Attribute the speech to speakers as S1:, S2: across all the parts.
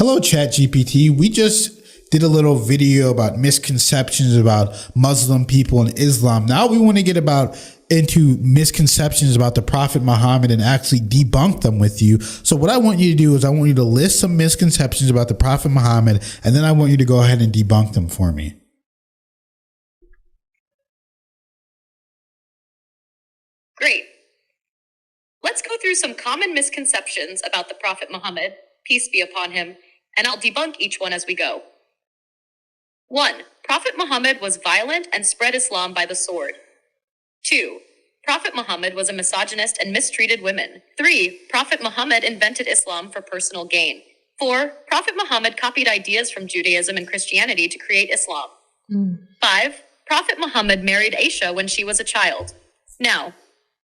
S1: Hello, ChatGPT. We just did a little video about misconceptions about Muslim people and Islam. Now we want to get into misconceptions about the Prophet Muhammad and actually debunk them with you. So what I want you to do is I want you to list some misconceptions about the Prophet Muhammad, and then I want you to go ahead and debunk them for me.
S2: Great. Let's go through some common misconceptions about the Prophet Muhammad, peace be upon him, and I'll debunk each one as we go. 1. Prophet Muhammad was violent and spread Islam by the sword. 2. Prophet Muhammad was a misogynist and mistreated women. 3. Prophet Muhammad invented Islam for personal gain. 4. Prophet Muhammad copied ideas from Judaism and Christianity to create Islam. 5. Prophet Muhammad married Aisha when she was a child. Now,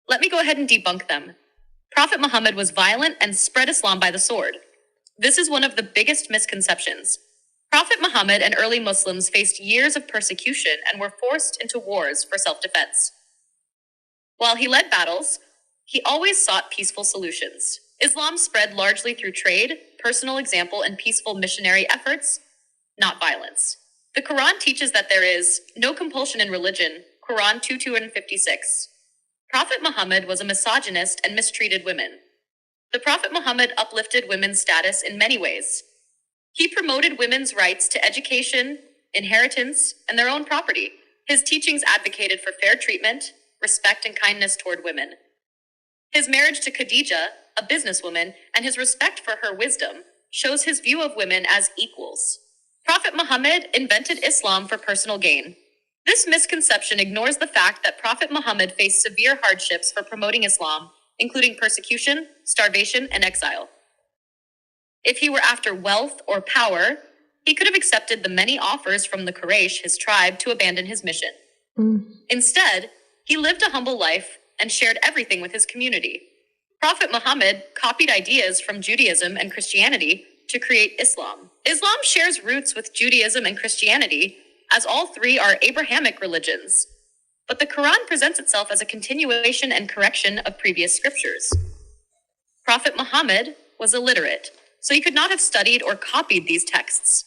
S2: let me go ahead and debunk them. Prophet Muhammad was violent and spread Islam by the sword. This is one of the biggest misconceptions. Prophet Muhammad and early Muslims faced years of persecution and were forced into wars for self-defense. While he led battles, he always sought peaceful solutions. Islam spread largely through trade, personal example, and peaceful missionary efforts, not violence. The Quran teaches that there is no compulsion in religion, Quran 2:256. Prophet Muhammad was a misogynist and mistreated women. The Prophet Muhammad uplifted women's status in many ways. He promoted women's rights to education, inheritance, and their own property. His teachings advocated for fair treatment, respect, and kindness toward women. His marriage to Khadija, a businesswoman, and his respect for her wisdom shows his view of women as equals. Prophet Muhammad invented Islam for personal gain. This misconception ignores the fact that Prophet Muhammad faced severe hardships for promoting Islam, including persecution, starvation, and exile. If he were after wealth or power, he could have accepted the many offers from the Quraysh, his tribe, to abandon his mission. Instead, he lived a humble life and shared everything with his community. Prophet Muhammad copied ideas from Judaism and Christianity to create Islam. Islam shares roots with Judaism and Christianity, as all three are Abrahamic religions. But the Quran presents itself as a continuation and correction of previous scriptures. Prophet Muhammad was illiterate, so he could not have studied or copied these texts.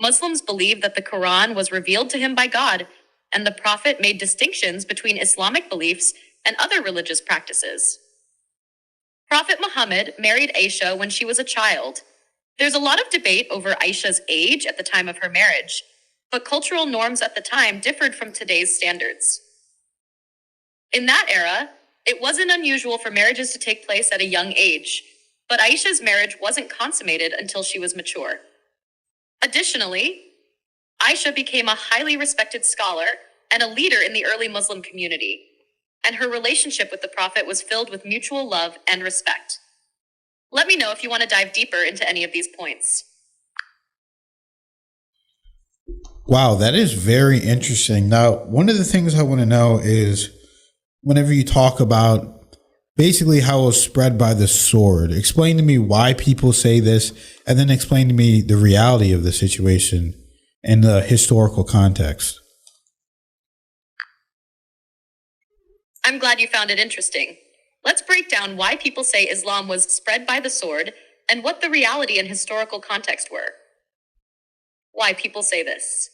S2: Muslims believe that the Quran was revealed to him by God, and the Prophet made distinctions between Islamic beliefs and other religious practices. Prophet Muhammad married Aisha when she was a child. There's a lot of debate over Aisha's age at the time of her marriage, but cultural norms at the time differed from today's standards. In that era, it wasn't unusual for marriages to take place at a young age, but Aisha's marriage wasn't consummated until she was mature. Additionally, Aisha became a highly respected scholar and a leader in the early Muslim community, and her relationship with the Prophet was filled with mutual love and respect. Let me know if you want to dive deeper into any of these points.
S1: Wow, that is very interesting. Now, one of the things I want to know is whenever you talk about basically how it was spread by the sword, explain to me why people say this, and then explain to me the reality of the situation and the historical context.
S2: I'm glad you found it interesting. Let's break down why people say Islam was spread by the sword and what the reality and historical context were. Why people say this.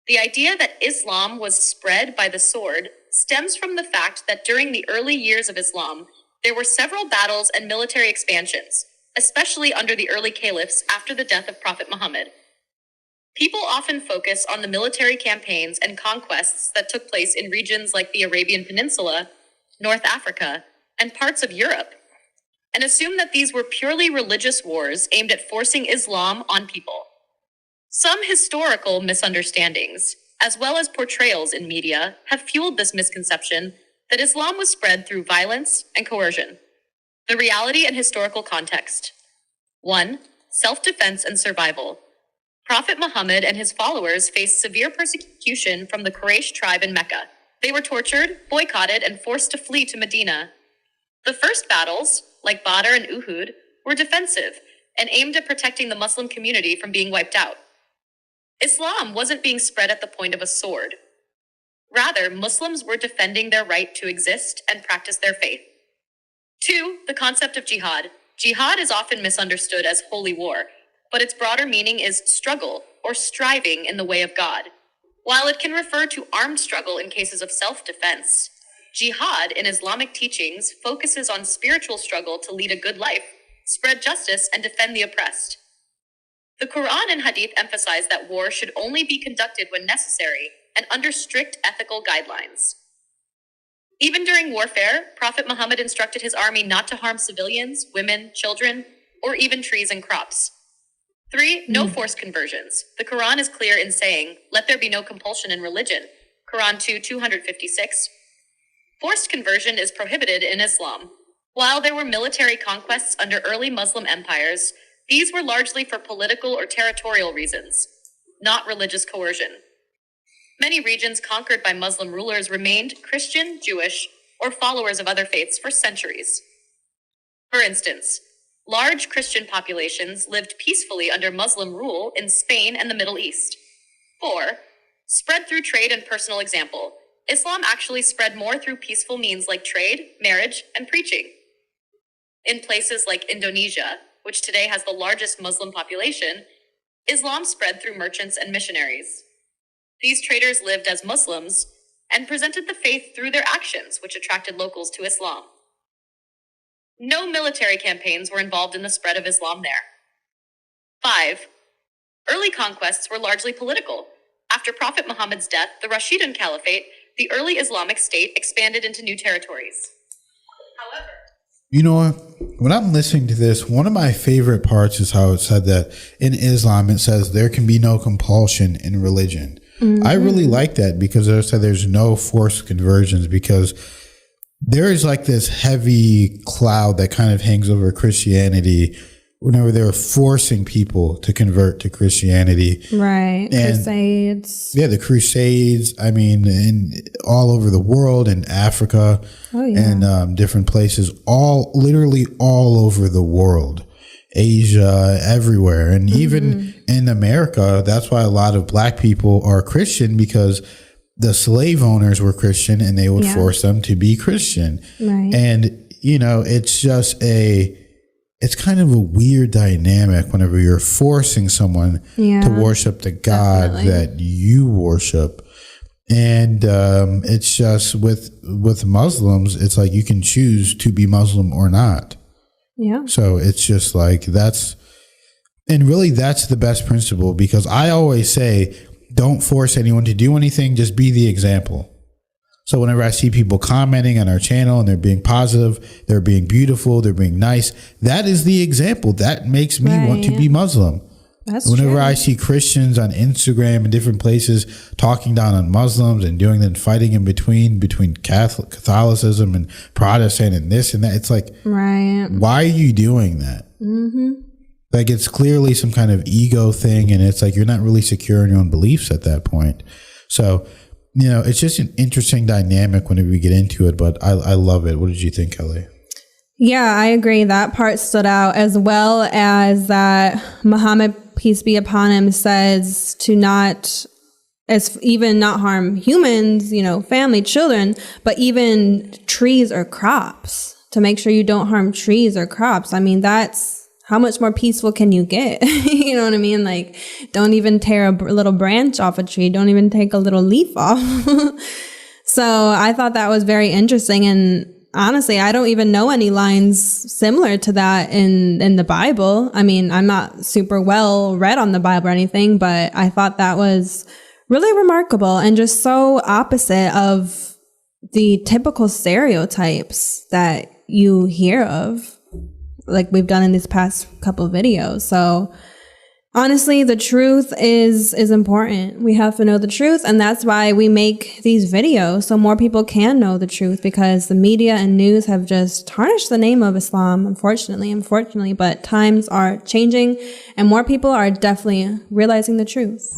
S2: The idea that Islam was spread by the sword stems from the fact that during the early years of Islam, there were several battles and military expansions, especially under the early caliphs after the death of Prophet Muhammad. People often focus on the military campaigns and conquests that took place in regions like the Arabian Peninsula, North Africa, and parts of Europe, and assume that these were purely religious wars aimed at forcing Islam on people. Some historical misunderstandings, as well as portrayals in media, have fueled this misconception that Islam was spread through violence and coercion. The reality and historical context. 1. Self-defense and survival. Prophet Muhammad and his followers faced severe persecution from the Quraysh tribe in Mecca. They were tortured, boycotted, and forced to flee to Medina. The first battles, like Badr and Uhud, were defensive and aimed at protecting the Muslim community from being wiped out. Islam wasn't being spread at the point of a sword. Rather, Muslims were defending their right to exist and practice their faith. 2. The concept of jihad. Jihad is often misunderstood as holy war, but its broader meaning is struggle or striving in the way of God. While it can refer to armed struggle in cases of self-defense, jihad in Islamic teachings focuses on spiritual struggle to lead a good life, spread justice, and defend the oppressed. The Quran and Hadith emphasize that war should only be conducted when necessary and under strict ethical guidelines. Even during warfare, Prophet Muhammad instructed his army not to harm civilians, women, children, or even trees and crops. 3. No forced conversions. The Quran is clear in saying, "Let there be no compulsion in religion." Quran 2:256. Forced conversion is prohibited in Islam. While there were military conquests under early Muslim empires, these were largely for political or territorial reasons, not religious coercion. Many regions conquered by Muslim rulers remained Christian, Jewish, or followers of other faiths for centuries. For instance, large Christian populations lived peacefully under Muslim rule in Spain and the Middle East. 4. Spread through trade and personal example. Islam actually spread more through peaceful means like trade, marriage, and preaching. In places like Indonesia, which today has the largest Muslim population, Islam spread through merchants and missionaries. These traders lived as Muslims and presented the faith through their actions, which attracted locals to Islam. No military campaigns were involved in the spread of Islam there. 5. Early conquests were largely political. After Prophet Muhammad's death, the Rashidun Caliphate, the early Islamic state, expanded into new territories. However,
S1: You know what? When I'm listening to this, one of my favorite parts is how it said that in Islam, it says there can be no compulsion in religion. I really like that because it said there's no forced conversions, because there is like this heavy cloud that kind of hangs over Christianity whenever they're forcing people to convert to Christianity.
S3: Right.
S1: And
S3: Crusades.
S1: yeah, the Crusades, I mean, all over the world, in Africa and different places, literally all over the world, Asia, everywhere. And even in America, that's why a lot of black people are Christian, because the slave owners were Christian and they would force them to be Christian.
S3: Right.
S1: And, you know, it's just it's kind of a weird dynamic whenever you're forcing someone to worship the God that you worship. And it's just with Muslims, it's like you can choose to be Muslim or not.
S3: Yeah.
S1: So it's just like that's the best principle, because I always say, don't force anyone to do anything. Just be the example. So whenever I see people commenting on our channel and they're being positive, they're being beautiful, they're being nice, that is the example. That makes me want to be Muslim.
S3: That's
S1: Whenever
S3: true.
S1: I see Christians on Instagram and different places talking down on Muslims and doing that, fighting in between Catholicism and Protestant and this and that, it's like, why are you doing that? Like, it's clearly some kind of ego thing, and it's like you're not really secure in your own beliefs at that point. So, you know, it's just an interesting dynamic whenever we get into it, but I love it. What did you think, Kelly?
S3: Yeah, I agree. That part stood out, as well as that Muhammad, peace be upon him, says to not harm humans, you know, family, children, but even trees or crops, to make sure you don't harm trees or crops. I mean, that's how much more peaceful can you get? You know what I mean? Like, don't even tear a little branch off a tree. Don't even take a little leaf off. So I thought that was very interesting. And honestly, I don't even know any lines similar to that in the Bible. I mean, I'm not super well read on the Bible or anything, but I thought that was really remarkable and just so opposite of the typical stereotypes that you hear of, like we've done in these past couple of videos. So honestly, the truth is important. We have to know the truth, and that's why we make these videos, so more people can know the truth, because the media and news have just tarnished the name of Islam, unfortunately, but times are changing and more people are definitely realizing the truth.